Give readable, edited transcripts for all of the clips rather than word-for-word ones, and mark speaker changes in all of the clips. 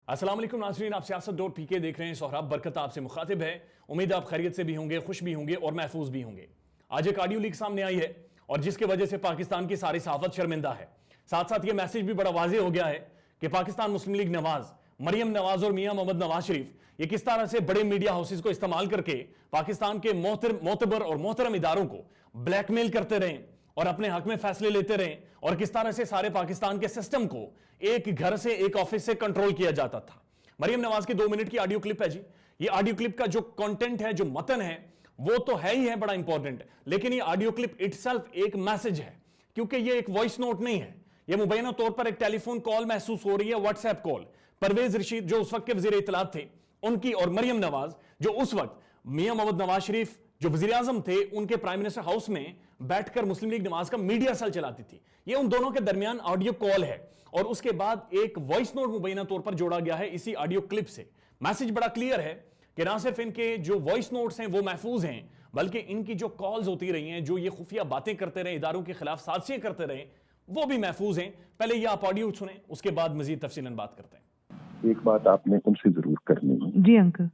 Speaker 1: अस्सलाम वालेकुम नाज़रीन, आप सियासत डॉट पीके देख रहे हैं। सोहराब बरकत आपसे मुखातिब है। उम्मीद आप खैरियत से भी होंगे, खुश भी होंगे और महफूज भी होंगे। आज एक ऑडियो लीक सामने आई है और जिसके वजह से पाकिस्तान की सारी सहाफत शर्मिंदा है। साथ साथ ये मैसेज भी बड़ा वाज़ेह हो गया है कि पाकिस्तान मुस्लिम लीग नवाज, मरियम नवाज और मियां मोहम्मद नवाज शरीफ ये किस तरह से बड़े मीडिया हाउसेस को इस्तेमाल करके पाकिस्तान के मोतबर और मोहतरम इदारों को ब्लैकमेल करते रहे और अपने हक में फैसले लेते रहे और किस तरह से सारे पाकिस्तान के सिस्टम को एक घर से, एक ऑफिस से कंट्रोल किया जाता था। मरियम नवाज की 2 मिनट की ऑडियो क्लिप है जी। ये ऑडियो क्लिप का जो कंटेंट है, जो मतन है, वो तो है ही है बड़ा इंपॉर्टेंट, लेकिन ये ऑडियो क्लिप इटसेल्फ एक मैसेज है, क्योंकि ये एक वॉइस नोट नहीं है। ये मुबैना तौर पर एक टेलीफोन कॉल महसूस हो रही है, व्हाट्सएप कॉल। परवेज रशीद जो उस वक्त के वजीर इत्तलात थे उनकी, और मरियम नवाज जो उस वक्त मियां मोहम्मद नवाज शरीफ जो वजीर आजम थे उनके प्राइम मिनिस्टर हाउस में बैठकर मुस्लिम लीग नवाज का मीडिया सेल चलाती थी। ये उन दोनों के दरमियान ऑडियो कॉल है और उसके बाद एक वॉइस नोट मुबैना तौर पर जोड़ा गया है इसी ऑडियो क्लिप से। मैसेज बड़ा क्लियर है कि ना सिर्फ इनके जो वॉइस नोट्स हैं वो महफूज हैं, बल्कि इनकी जो कॉल्स होती रही हैं, जो ये खुफिया बातें करते रहे, इदारों के खिलाफ साजिशें करते रहे, वो भी महफूज हैं। पहले ये आप ऑडियो सुने, उसके बाद मजीद तफसीलन बात करते हैं।
Speaker 2: एक बात आपने उनसे जरूर करनी है।
Speaker 3: जी अंकल।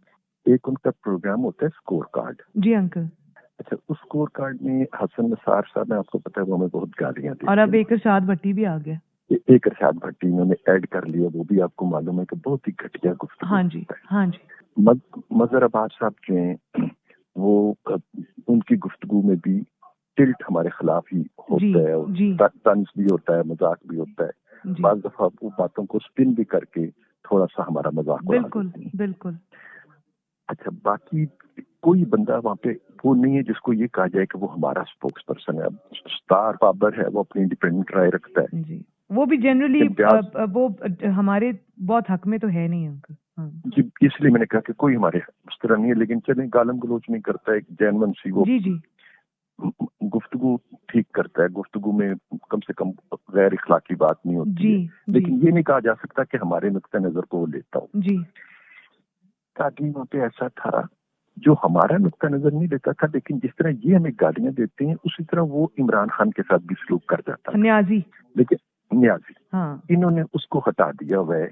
Speaker 2: एक उनका प्रोग्राम होता है स्कोर कार्ड।
Speaker 3: जी अंकल।
Speaker 2: अच्छा, उस स्कोर कार्ड में हसन निसार साहब ने, आपको पता है, वो हमें बहुत गालियां दी
Speaker 3: और अब एक इरशाद भट्टी भी आ गया।
Speaker 2: एक इरशाद भट्टी इन्होंने ऐड कर लिया, वो भी आपको मालूम है कि बहुत ही घटिया गुफ्तगू।
Speaker 3: हाँ जी, हाँ जी।
Speaker 2: मजहर अब्बास साहब जो हैं वो उनकी गुफ्तगू में भी टिल्ट हमारे खिलाफ ही होता है, तंज भी होता है, मजाक भी होता है। बाज़ दफा वो बातों को स्पिन भी करके थोड़ा सा हमारा मजाक उड़ा देते हैं।
Speaker 3: बिल्कुल बिल्कुल।
Speaker 2: अच्छा, बाकी कोई बंदा वहाँ पे वो नहीं है जिसको ये कहा जाए कि वो हमारा स्पोक्स पर्सन है। स्टार बाबर है, वो अपनी इंडिपेंडेंट राय रखता है
Speaker 3: जी। वो भी जनरली वो हमारे बहुत हक में तो है नहीं अंकल। हाँ।
Speaker 2: जी, इसलिए मैंने कहा कि कोई हमारे उस तरह नहीं है, लेकिन चले गालम गलोच नहीं करता है, जैनवन सी वो
Speaker 3: जी जी
Speaker 2: गुफ्तगू ठीक करता है। गुफ्तगू में कम से कम गैर इखलाकी बात नहीं होती है, लेकिन ये नहीं कहा जा सकता कि हमारे नुक्ता नजर को वो लेता हो
Speaker 3: जी।
Speaker 2: ताकि वहाँ पे ऐसा था जो हमारा नुक्ता नजर नहीं लेता था, लेकिन जिस तरह ये हमें गालियां देते हैं उसी तरह वो इमरान खान के साथ भी सलूक कर जाता है।
Speaker 3: न्याजी,
Speaker 2: लेकिन न्याजी,
Speaker 3: हाँ।
Speaker 2: इन्होंने उसको हटा दिया हुआ है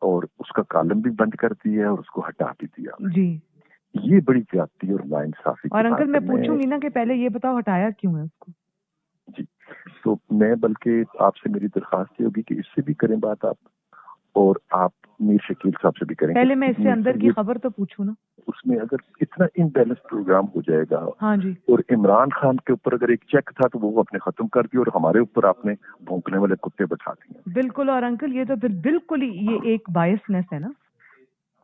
Speaker 2: और उसका कॉलम भी बंद कर दिया है और उसको हटा भी दिया
Speaker 3: जी।
Speaker 2: ये बड़ी ज्यादती और नाइंसाफी।
Speaker 3: और अंकल मैं पूछूंगी ना कि पहले ये बताओ हटाया क्यों है उसको?
Speaker 2: जी, तो मैं बल्कि आपसे मेरी दरखास्त होगी कि इससे भी करें बात आप, और आप मीर शकील साहब से भी करें।
Speaker 3: पहले मैं इससे अंदर की खबर तो पूछूं ना।
Speaker 2: उसमें अगर इतना इनबैलेंस प्रोग्राम हो जाएगा,
Speaker 3: हाँ जी,
Speaker 2: और इमरान खान के ऊपर अगर एक चेक था तो वो आपने खत्म कर दिया और हमारे ऊपर आपने भौंकने वाले कुत्ते बैठा दिए।
Speaker 3: बिल्कुल। और अंकल ये तो बिल्कुल ही ये एक बायसनेस है ना।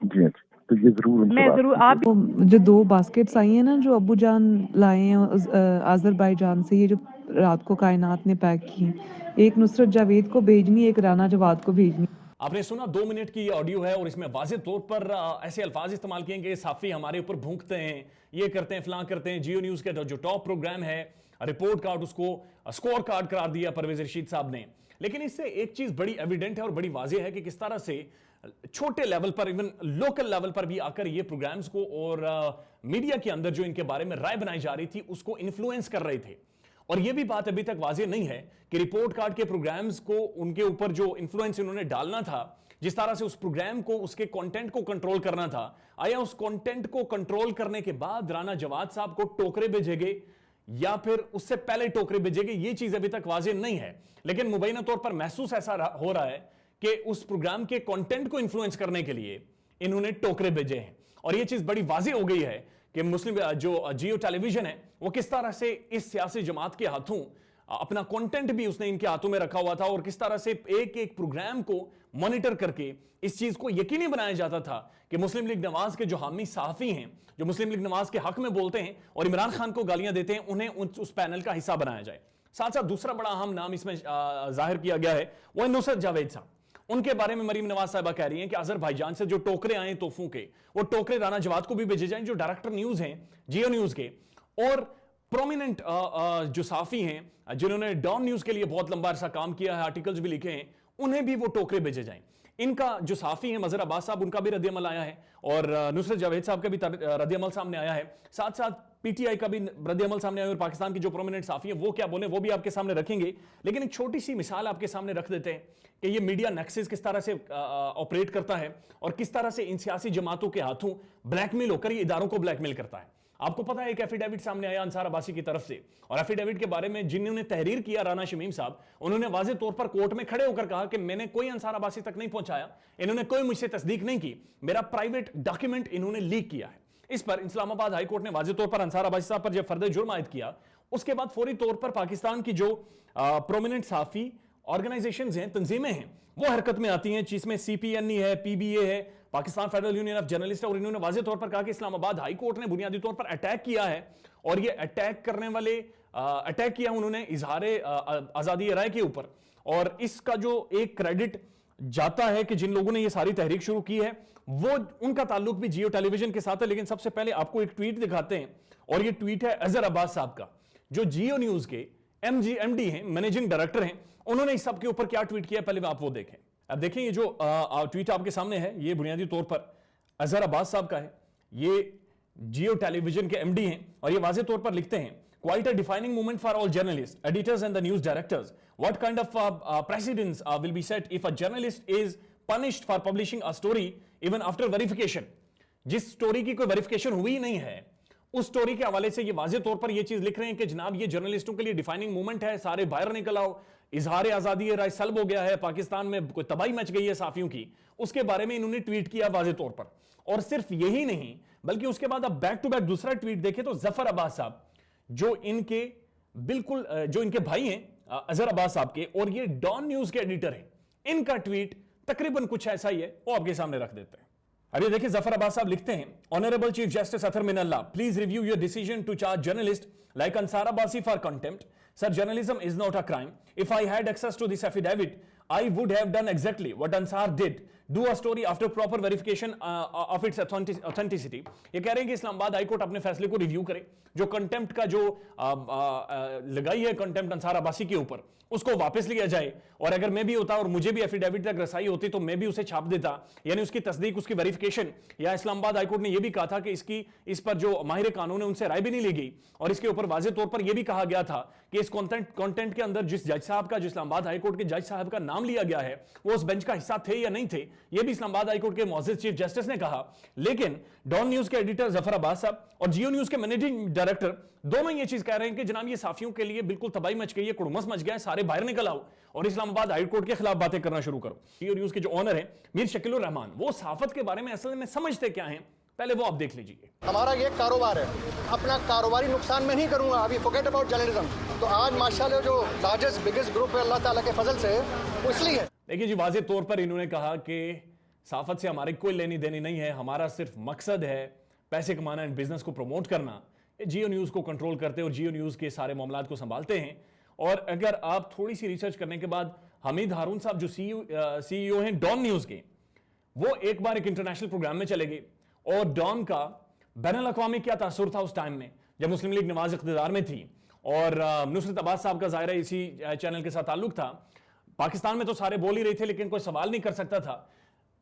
Speaker 2: जी हाँ, तो ये जरूर
Speaker 3: मैं जरूर आप
Speaker 4: जो 2 बास्केट्स आई हैं ना जो अब्बू जान लाए हैं आज़रबाईजान से, ये जो रात को कायनात ने पैक की, एक नुसरत जावेद को भेजनी, एक राना जवाद को भेजनी।
Speaker 1: आपने सुना 2 मिनट की ये ऑडियो है और इसमें वाज़ेह तौर पर ऐसे अल्फाज इस्तेमाल किए कि साफी हमारे ऊपर भूंकते हैं, ये करते हैं, फलां करते हैं। जियो न्यूज़ का जो टॉप प्रोग्राम है, रिपोर्ट कार्ड, उसको स्कोर कार्ड करार दिया परवेज रशीद साहब ने। लेकिन इससे एक चीज़ बड़ी एविडेंट है और बड़ी वाज़ेह है कि किस तरह से छोटे लेवल पर, इवन लोकल लेवल पर भी आकर ये प्रोग्राम्स को और मीडिया के अंदर जो इनके बारे में राय बनाई जा रही थी उसको इन्फ्लुएंस कर रहे थे। और यह भी बात अभी तक वाज़ेह नहीं है कि रिपोर्ट कार्ड के प्रोग्राम्स को, उनके ऊपर जो इन्फ्लुएंस इन्होंने डालना था, जिस तरह से उस प्रोग्राम को, उसके कंटेंट को कंट्रोल करना था, आया उस कंटेंट को कंट्रोल करने के बाद राना जवाद साहब को टोकरे भेजेंगे या फिर उससे पहले टोकरे भेजेंगे, ये चीज अभी तक वाज़ेह नहीं है। लेकिन मुबैना तौर पर महसूस ऐसा हो रहा है कि उस प्रोग्राम के कंटेंट को इन्फ्लुएंस करने के लिए इन्होंने टोकरे भेजे हैं। और यह चीज बड़ी वाज़ेह हो गई है कि मुस्लिम जो जियो टेलीविजन है वो किस तरह से इस सियासी जमात के हाथों अपना कंटेंट भी उसने इनके हाथों में रखा हुआ था और किस तरह से एक एक प्रोग्राम को मॉनिटर करके इस चीज को यकीनी बनाया जाता था कि मुस्लिम लीग नवाज के जो हामी सहाफी हैं, जो मुस्लिम लीग नवाज के हक में बोलते हैं और इमरान खान को गालियां देते हैं, उन्हें उस पैनल का हिस्सा बनाया जाए। साथ साथ दूसरा बड़ा अहम नाम इसमें जाहिर किया गया है वो है नुसरत जावेद साहब। उनके बारे में मरीम नवाज साहिबा कह रही हैं कि अजरबैजान से जो टोकरे आए तोहफों के, वो टोकरे राना जवाद को भी भेजे जाएं, जो डायरेक्टर न्यूज हैं जियो न्यूज के, और प्रोमिनेंट जो साफी हैं जिन्होंने डॉन न्यूज के लिए बहुत लंबा अरसा काम किया है, आर्टिकल्स भी लिखे हैं, उन्हें भी वो टोकरे भेजे जाएं। इनका जो साफी है मजहर अब्बास साहब, उनका भी रद्द-ए-अमल आया है और नुसरत जावेद साहब का भी रद्द-ए-अमल सामने आया है, साथ साथ पीटीआई का भी रद्द-ए-अमल सामने आया और पाकिस्तान की जो प्रोमिनेंट साफी है वो क्या बोले वो भी आपके सामने रखेंगे। लेकिन एक छोटी सी मिसाल आपके सामने रख देते हैं कि ये मीडिया नेक्सस किस तरह से ऑपरेट करता है और किस तरह से इन सियासी जमातों के हाथों ब्लैकमेल होकर ये इदारों को ब्लैकमेल करता है। आपको पता है एक एफिडेविट सामने आया अंसार अब्बासी की तरफ से, और एफिडेविट के बारे में जिन्होंने तहरीर किया राना शमीम साहब, उन्होंने वाज़ेह तौर पर कोर्ट में खड़े होकर कहा कि मैंने कोई अंसार अब्बासी तक नहीं पहुंचाया, इन्होंने कोई मुझसे तस्दीक नहीं की, मेरा प्राइवेट डॉक्यूमेंट इन्होंने लीक किया है। इस पर इस्लामाबाद हाई कोर्ट ने वाज़ेह तौर पर अंसार अब्बासी साहब पर जब फर्द जुर्म आयद किया, उसके बाद फौरी तौर पर पाकिस्तान की जो प्रोमिनेंट साफी ऑर्गेनाइजेशंस हैं, तंजीमें हैं, वो हरकत में आती हैं, जिसमें सीपीएनई है, पीबीए है, Pakistan federal union of journalist, और इन्होंने वाज़ेह तौर पर कहा कि इस्लामाबाद हाई कोर्ट ने बुनियादी तौर पर अटैक किया है और ये अटैक करने वाले अटैक किया उन्होंने इजहार आजादी राय के ऊपर, और इसका जो एक क्रेडिट जाता है कि जिन लोगों ने ये सारी तहरीक शुरू की है वो उनका ताल्लुक भी जियो टेलीविजन के साथ है। लेकिन सबसे पहले आपको एक ट्वीट दिखाते हैं, और ये ट्वीट है अजहर अब्बास साहब का, जो जियो न्यूज के एमडी हैं, मैनेजिंग डायरेक्टर हैं। उन्होंने इस सब के ऊपर क्या ट्वीट किया, पहले आप वो देखें। अब देखें ये जो ट्वीट आपके सामने है, ये बुनियादी तौर पर अजहर अब्बास साहब का है, ये जियो टेलीविजन के एमडी हैं, और ये वाज़ेह तौर पर लिखते हैं, quite a defining moment for all journalists, editors and the news directors. What kind of precedents will be set if a journalist is punished for publishing a story even after verification? जिस story की कोई verification हुई नहीं है, उस story के हवाले से ये वाज़ेह तौर पर ये चीज लिख रहे हैं कि जनाब ये जर्नलिस्टों के लिए डिफाइनिंग मोमेंट है, सारे बाहर निकल आओ, इजहार आजादी राय सल्ब हो गया है, पाकिस्तान में कोई तबाही मच गई है साफियों की, उसके बारे में इन्होंने ट्वीट किया वाज़ेह तौर पर। और सिर्फ यही नहीं बल्कि उसके बाद अब बैक टू बैक दूसरा ट्वीट देखें तो जफर अब्बास साहब जो इनके बिल्कुल जो इनके भाई हैं अजहर अब्बास साहब के, और ये डॉन न्यूज के एडिटर हैं, इनका ट्वीट तकरीबन कुछ ऐसा ही है, वो आपके सामने रख देते हैं। अरे देखिए जफर अब्बास साहब लिखते हैं, honourable chief justice Athar Minallah, please review your decision to charge journalist like Ansar Abbasi for contempt. Sir, journalism is not a crime. If I had access to this affidavit, I would have done exactly what Ansar did. Do a story after proper verification of its authenticity. ये कह रहे हैं कि Islamabad high court अपने फैसले को review करे, जो कंटेम्प्ट का जो लगाई है कंटेम्प्ट अंसार अब्बासी के ऊपर, उसको वापस लिया जाए, और अगर मैं भी होता और मुझे भी एफिडेविट तक रसाई होती तो मैं भी उसे छाप देता, यानी उसकी तस्दीक, उसकी वेरिफिकेशन। या इस्लामाबाद हाई कोर्ट ने यह भी कहा था कि इस पर जो माहिर कानून है उनसे राय भी नहीं ली गई, और इसके ऊपर वाज़ेह तौर पर यह भी कहा गया था कि इस कंटेंट के अंदर जिस जज साहब का, जो इस्लामाबाद हाई कोर्ट के जज साहब का नाम लिया गया है, वो उस बेंच का हिस्सा थे या नहीं थे, यह भी इस्लामाबाद हाई कोर्ट के मुअज़्ज़िज़ चीफ जस्टिस ने कहा। लेकिन डॉन न्यूज के एडिटर जफर अब्बास साहब और जियो न्यूज के मैनेजिंग डायरेक्टर दोनों ये चीज कह रहे हैं कि जनाब ये साफियों के लिए बिल्कुल तबाही मच गई है, कुड़मस मच गया है, सारे बाहर निकल आओ और इस्लामाबाद हाई कोर्ट के खिलाफ बातें करना शुरू करो। जियो न्यूज के जो ऑनर हैं मीर शकीलुर रहमान, वो सहाफत के बारे में असल में समझते क्या हैं, पहले वो आप देख लीजिए।
Speaker 5: हमारा ये कारोबार है, अपना कारोबारी नुकसान में नहीं करूंगा, अभी फॉरगेट अबाउट जर्नलिज्म। तो आज माशाल्लाह जो लार्जेस्ट बिगेस्ट ग्रुप है अल्लाह ताला के फजल से, वो इसलिए
Speaker 1: देखिए जी वाज़ेह तौर पर इन्होंने कहा कि सहाफत से हमारी कोई लेनी देनी नहीं है, हमारा सिर्फ मकसद है पैसे कमाना एंड बिजनेस को प्रमोट करना। जियो न्यूज़ को कंट्रोल करते हैं और जियो न्यूज़ के सारे मामलात को संभालते हैं। और अगर आप थोड़ी सी रिसर्च करने के बाद हमीद हारून साहब जो सीईओ हैं डॉन न्यूज़ के, वो एक बार एक इंटरनेशनल प्रोग्राम में चले गए, और डॉन का बैनुल अक़वामी क्या तासुर था उस टाइम में जब मुस्लिम लीग नवाज इक़्तिदार में थी, और नुसरत अब्बास साहब का ज़ाहिर है इसी चैनल के साथ ताल्लुक था। पाकिस्तान में तो सारे बोल ही रहे थे लेकिन कोई सवाल नहीं कर सकता था।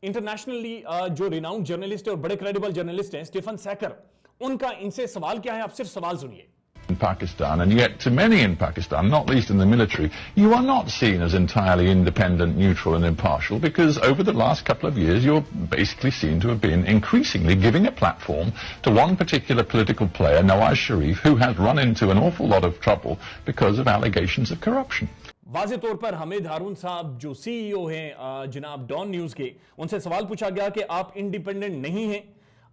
Speaker 1: इंटरनेशनली जो रिनाउंड जर्नलिस्ट है और बड़े क्रेडिबल जर्नलिस्ट हैं स्टीफन सैकर, उनका इनसे सवाल क्या है, आप सिर्फ सवाल सुनिए।
Speaker 6: In Pakistan, and yet to many in Pakistan, not least in the military, you are not seen as entirely independent, neutral and impartial, because over the last couple of years you're basically seen to have been increasingly giving a platform to one particular political player, Nawaz Sharif, who has run into an awful lot of trouble because of allegations of corruption.
Speaker 1: वाज़ेह तौर पर हमीद हारून साहब जो CEO हैं जनाब don news के, उनसे सवाल पूछा गया कि आप इंडिपेंडेंट नहीं हैं,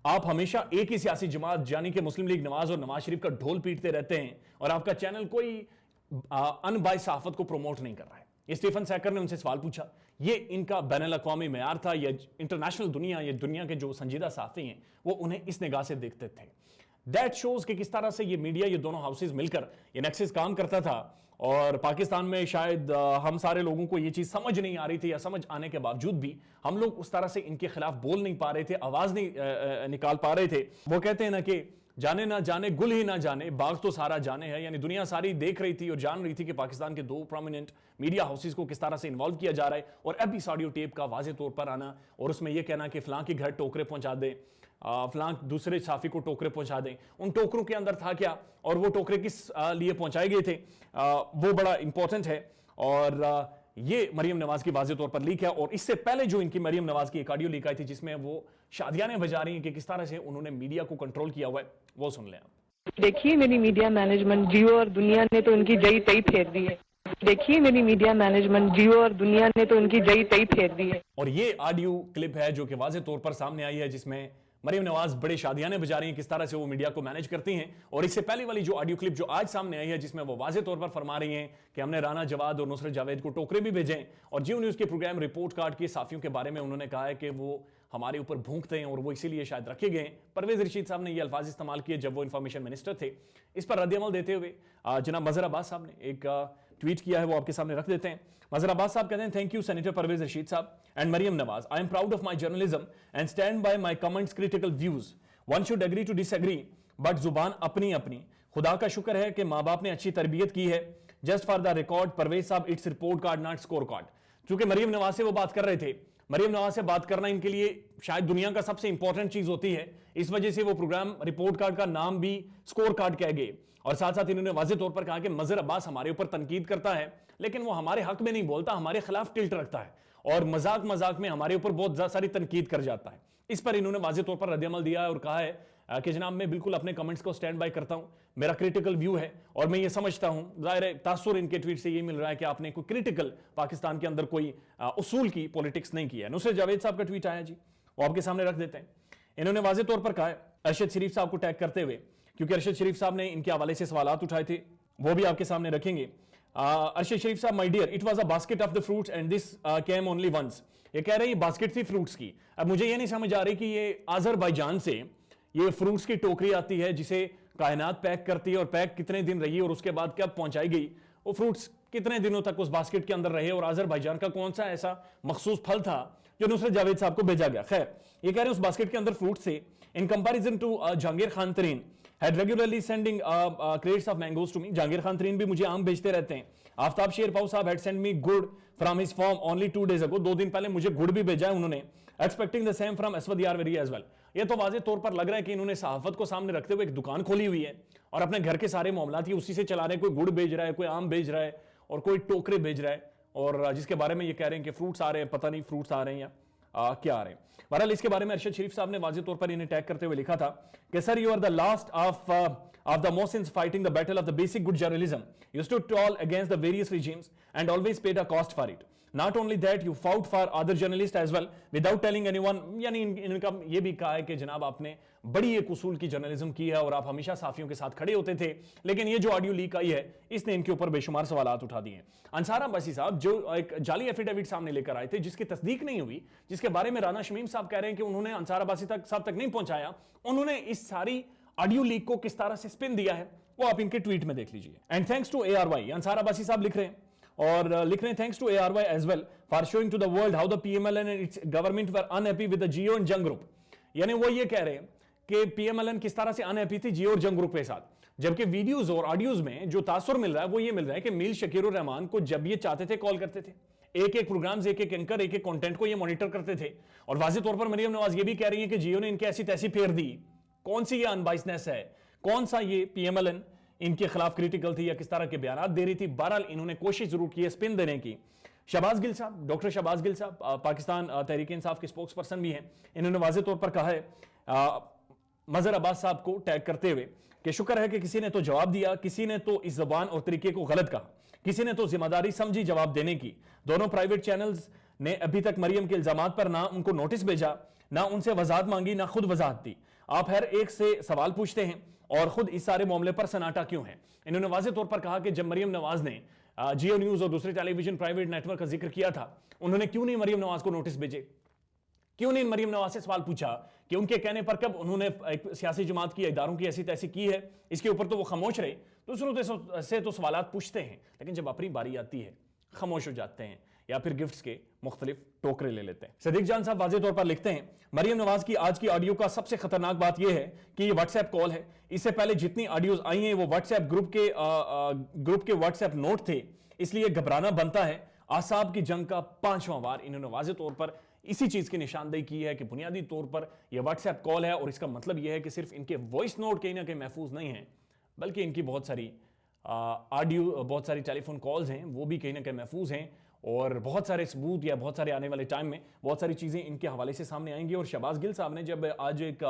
Speaker 1: आप हमेशा एक ही सियासी जमात यानी कि मुस्लिम लीग नवाज और नवाज शरीफ का ढोल पीटते रहते हैं, और आपका चैनल कोई अनबाइस सहाफत को प्रमोट नहीं कर रहा है। ये स्टीफन सैकर ने उनसे सवाल पूछा। ये इनका बैनुल अक़वामी मेयार था, ये इंटरनेशनल दुनिया, ये दुनिया के जो संजीदा सहाफ़ी हैं वो उन्हें इस निगाह से देखते थे। दैट शोज कि किस तरह से ये मीडिया, ये दोनों हाउसेज मिलकर ये नेक्सस काम करता था, और पाकिस्तान में शायद हम सारे लोगों को ये चीज़ समझ नहीं आ रही थी, या समझ आने के बावजूद भी हम लोग उस तरह से इनके खिलाफ बोल नहीं पा रहे थे, आवाज़ नहीं निकाल पा रहे थे। वो कहते हैं ना कि जाने ना जाने गुल ही ना जाने बाग तो सारा जाने है, यानी दुनिया सारी देख रही थी और जान रही थी कि पाकिस्तान के 2 प्रोमिनेंट मीडिया हाउसेस को किस तरह से इन्वॉल्व किया जा रहा है। और अब इस ऑडियो टेप का वाज़ेह तौर पर आना और उसमें यह कहना कि फलां के घर टोकरे पहुंचा दें, फलां दूसरे साफी को टोकरे पहुंचा दें, उन टोकरों के अंदर था क्या और वो टोकरे किस लिए पहुंचाए गए थे, वो बड़ा इंपॉर्टेंट है। और ये मरियम नवाज की वाज़ेह तौर पर लीक है। और इससे पहले जो इनकी मरियम नवाज की एक ऑडियो लीक आई थी जिसमें वो शादियाने बजा रही हैं कि किस तरह से उन्होंने मीडिया को कंट्रोल किया हुआ है, वो सुन लें आप।
Speaker 7: देखिए मेरी मीडिया मैनेजमेंट, जियो और दुनिया ने तो उनकी जई तई फेर दी है। देखिए मेरी मीडिया मैनेजमेंट, जियो और दुनिया ने तो उनकी जई तई फेर दी है।
Speaker 1: और ये ऑडियो क्लिप है जो कि वाज़ेह तौर पर सामने आई है जिसमें मरियम नवाज बड़े शादियाने बजा रही हैं, किस तरह से वो मीडिया को मैनेज करती हैं। और इससे पहले वाली जो ऑडियो क्लिप जो आज सामने आई है जिसमें वो वाज़ेह तौर पर फरमा रही हैं कि हमने राना जवाद और नुसरत जावेद को टोकरे भी भेजे। और जियो न्यूज़ के प्रोग्राम रिपोर्ट कार्ड के साफियों के बारे में उन्होंने कहा है कि वो हमारे ऊपर भूंकते हैं और वो इसीलिए शायद रखे गए। परवेज रशीद साहब ने ये अल्फाज इस्तेमाल किए जब वो इंफॉर्मेशन मिनिस्टर थे। इस पर रद्द-ए-अमल देते हुए जनाब मजहर अब्बास साहब ने एक ट्वीट किया है, वो आपके सामने रख देते हैं। मजहर अब्बास साहब कहते हैं, thank you senator Pervez Rashid sahab and Maryam Nawaz, I am proud of my journalism and stand by my comments critical views. One should agree to disagree but जुबान अपनी अपनी। खुदा का शुक्र है कि माँ बाप ने अच्छी तरबियत की है। Just for the record Pervez sahab, it's report card not score card. चूंकि मरियम नवाज से वो बात कर रहे थे, मरियम नवाज से बात करना इनके लिए शायद दुनिया का सबसे इंपॉर्टेंट चीज होती है, इस वजह से वो प्रोग्राम रिपोर्ट कार्ड का नाम भी स्कोर कार्ड कह गए। और साथ साथ इन्होंने वाज़ेह तौर पर कहा कि मजहर अब्बास हमारे ऊपर तनकीद करता है लेकिन वो हमारे हक में नहीं बोलता, हमारे खिलाफ टिल्ट रखता है और मजाक मजाक में हमारे ऊपर बहुत सारी तनकीद कर जाता है। इस पर इन्होंने वाज़ेह तौर पर रद्द-ए-अमल दिया है और कहा है कि जनाब मैं बिल्कुल अपने कमेंट्स को स्टैंड बाय करता हूं, मेरा क्रिटिकल व्यू है और मैं ये समझता हूं, जाहिर है तासुर इनके ट्वीट से ये मिल रहा है कि आपने कोई क्रिटिकल पाकिस्तान के अंदर कोई उसूल की पॉलिटिक्स नहीं किया है। नुसरत जावेद साहब का ट्वीट आया जी, वो आपके सामने रख देते हैं। इन्होंने वाज़ेह तौर पर कहा है अरशद शरीफ साहब को टैग करते हुए, क्योंकि अरशद शरीफ साहब ने इनके हवाले से सवालात उठाए थे, वो भी आपके सामने रखेंगे। Arshad Sharif sahab, my dear, it was a basket of the fruits and this came only once. ये कह रहे हैं ये बास्केट थी फ्रूट्स की। अब मुझे ये नहीं समझ आ रही कि ये आज़रबाईजान से ये फ्रूट्स की टोकरी आती है जिसे कायनात पैक करती है और पैक कितने दिन रही और उसके बाद कब पहुंचाई गई, वो फ्रूट्स कितने दिनों तक उस बास्केट के अंदर रहे और आज़रबाईजान का कौन सा ऐसा मखसूस फल था जो नुसरत जावेद साहब को भेजा गया। खैर, ये कह रहे हैं उस बास्केट के अंदर फ्रूट से in comparison to Jahangir Khan Tareen had regularly sending crates of mangoes to me। Jahangir Khan तरीन भी मुझे आम भेजते रहते हैं। आफ्ताब शेरपाव साहब had sent me गुड़ from his farm only 2 days ago। 2 दिन पहले मुझे गुड़ भी भेजा है उन्होंने। Expecting the same from असवद यारवरी as well। ये तो वाज़ेह तौर पर लग रहा है कि इन्होंने सहाफत को सामने रखते हुए एक दुकान खोली हुई है और अपने घर के सारे मामलात ही उसी से चला रहे हैं। कोई गुड़ भेज रहा है, कोई आम भेज रहा है और कोई टोकरे भेज रहा है और जिसके बारे में ये कह रहे हैं कि फ्रूट्स आ रहे हैं, पता नहीं फ्रूट्स आ रहे हैं या क्या आ रहे हैं। बहरहाल इसके बारे में अरशद शरीफ साहब ने वाज़ेह तौर पर इन्हें टैग करते हुए लिखा था कि sir, you are the last of the Mohsins fighting the battle of the basic good journalism. You stood tall against the various regimes and always paid a cost for it. Not only that, you fought for other journalists as well without telling anyone। यानी इनका ये भी कहा है कि जनाब आपने बड़ी एक उसूल की जर्नलिज्म की है और आप हमेशा साफियों के साथ खड़े होते थे, लेकिन ये जो ऑडियो लीक आई है इसने इनके ऊपर बेशुमार सवालात उठा दिए। अंसार अब्बासी साहब जो एक जाली एफिडेविट सामने लेकर आए थे जिसकी तस्दीक नहीं हुई, जिसके बारे में राना शमीम साहब कह रहे हैं कि उन्होंने अंसार अब्बासी साहब तक नहीं पहुंचाया, उन्होंने इस सारी ऑडियो लीक को किस तरह से स्पिन दिया है वो आप इनके ट्वीट में देख लीजिए। And thanks to ARY, Ansar Abbasi sahab लिख रहे हैं और लिख रहे हैं thanks to ARY as well for showing to the world how the PMLN and its government were unhappy with the Geo and Jang group. यानी वो ये कह रहे हैं कि PMLN किस तरह से अनहैप्पी थी जियो और जंग ग्रुप के साथ, जबकि वीडियोज और ऑडियोज में जो तासुर मिल रहा है वो ये मिल रहा है कि मीर शकीरुर रहमान को जब ये चाहते थे कॉल करते थे, एक एक प्रोग्राम्स, एक एक एंकर, एक एक कंटेंट को ये मॉनिटर करते थे। और वाज़ेह तौर पर मरियम नवाज ये भी कह रही है कि जियो ने इनके ऐसी तैसी फेर दी। कौन सी ये अनबाइसनेस है, कौन सा ये PMLN इनके खिलाफ क्रिटिकल थी या किस तरह के बयान दे रही थी। बहरहाल इन्होंने कोशिश जरूर की है स्पिन देने की। शहबाज गिल साहब, डॉक्टर शहबाज गिल साहब पाकिस्तान तहरीक इंसाफ के स्पोक्स पर्सन भी हैं, इन्होंने वाज़ेह तौर पर कहा है मजहर अब्बास साहब को टैग करते हुए कि शुक्र है कि किसी ने तो जवाब दिया, किसी ने तो इस जबान और तरीके को गलत कहा, किसी ने तो जिम्मेदारी समझी जवाब देने की। दोनों प्राइवेट चैनल्स ने अभी तक मरियम के इल्जामात पर ना उनको नोटिस भेजा, ना उनसे वजाहत मांगी, ना खुद वजाहत दी। आप हर एक से सवाल पूछते हैं और खुद इस सारे मामले पर सन्नाटा क्यों है। इन्होंने वाज़ेह तौर पर कहा कि जब मरियम नवाज ने जियो न्यूज और दूसरे टेलीविजन प्राइवेट नेटवर्क का जिक्र किया था, उन्होंने क्यों नहीं मरियम नवाज को नोटिस भेजे, क्यों नहीं मरियम नवाज से सवाल पूछा कि उनके कहने पर कब उन्होंने एक सियासी जमात की, इदारों की ऐसी तैसी की है, इसके ऊपर तो वो खामोश रहे। दूसरों से तो सवालात पूछते हैं लेकिन जब अपनी बारी आती है खामोश हो जाते हैं। या फिर गिफ्ट्स के मुख्तलिफ टोकरे ले लेते हैं। सदीक जान साहब वाज़ेह तौर पर लिखते हैं, मरियम नवाज की आज की ऑडियो का सबसे खतरनाक बात यह है कि ये व्हाट्सएप कॉल है। इससे पहले जितनी ऑडियोज आई हैं वो व्हाट्सएप ग्रुप के व्हाट्सएप नोट थे, इसलिए घबराना बनता है। आसाब की जंग का 5वां वार। इन्होंने वाज़ेह तौर पर इसी चीज की निशानदेही की है कि बुनियादी तौर पर यह व्हाट्सएप कॉल है और इसका मतलब यह है कि सिर्फ इनके वॉइस नोट कहीं ना कहीं महफूज नहीं है, बल्कि इनकी बहुत सारी ऑडियो, बहुत सारी टेलीफोन कॉल्स हैं वो भी कहीं ना कहीं महफूज हैं और बहुत सारे सबूत या बहुत सारे आने वाले टाइम में बहुत सारी चीज़ें इनके हवाले से सामने आएंगी। और शहबाज गिल साहब ने जब आज एक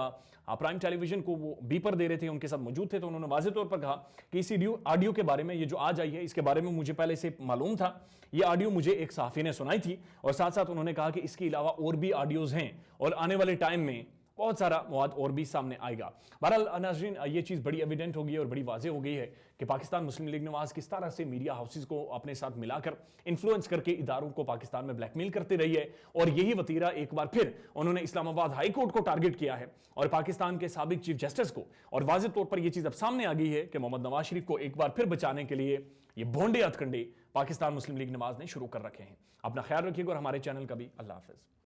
Speaker 1: प्राइम टेलीविजन को वो बीपर दे रहे थे, उनके साथ मौजूद थे, तो उन्होंने वाज़ेह तौर पर कहा कि इस ऑडियो के बारे में, ये जो आज आई है, इसके बारे में मुझे पहले से मालूम था। ये ऑडियो मुझे एक सहाफ़ी ने सुनाई थी और साथ साथ उन्होंने कहा कि इसके अलावा और भी ऑडियोज़ हैं और आने वाले टाइम में बहुत सारा मवाद और भी सामने आएगा। बहरहाल नाज़रीन, ये चीज़ बड़ी एविडेंट हो गई है और बड़ी वाज़ेह हो गई है कि पाकिस्तान मुस्लिम लीग नवाज किस तरह से मीडिया हाउसेस को अपने साथ मिलाकर इन्फ्लुएंस करके इदारों को पाकिस्तान में ब्लैकमेल करते रही है। और यही वतीरा एक बार फिर उन्होंने इस्लामाबाद हाई कोर्ट को टारगेट किया है और पाकिस्तान के साबिक चीफ जस्टिस को। और वाज़ेह तौर पर यह चीज़ अब सामने आ गई है कि मोहम्मद नवाज शरीफ को एक बार फिर बचाने के लिए ये भोंडे हथकंडे पाकिस्तान मुस्लिम लीग नवाज ने शुरू कर रखे हैं। अपना ख्याल रखिएगा और हमारे चैनल का भी। अल्लाह हाफिज़।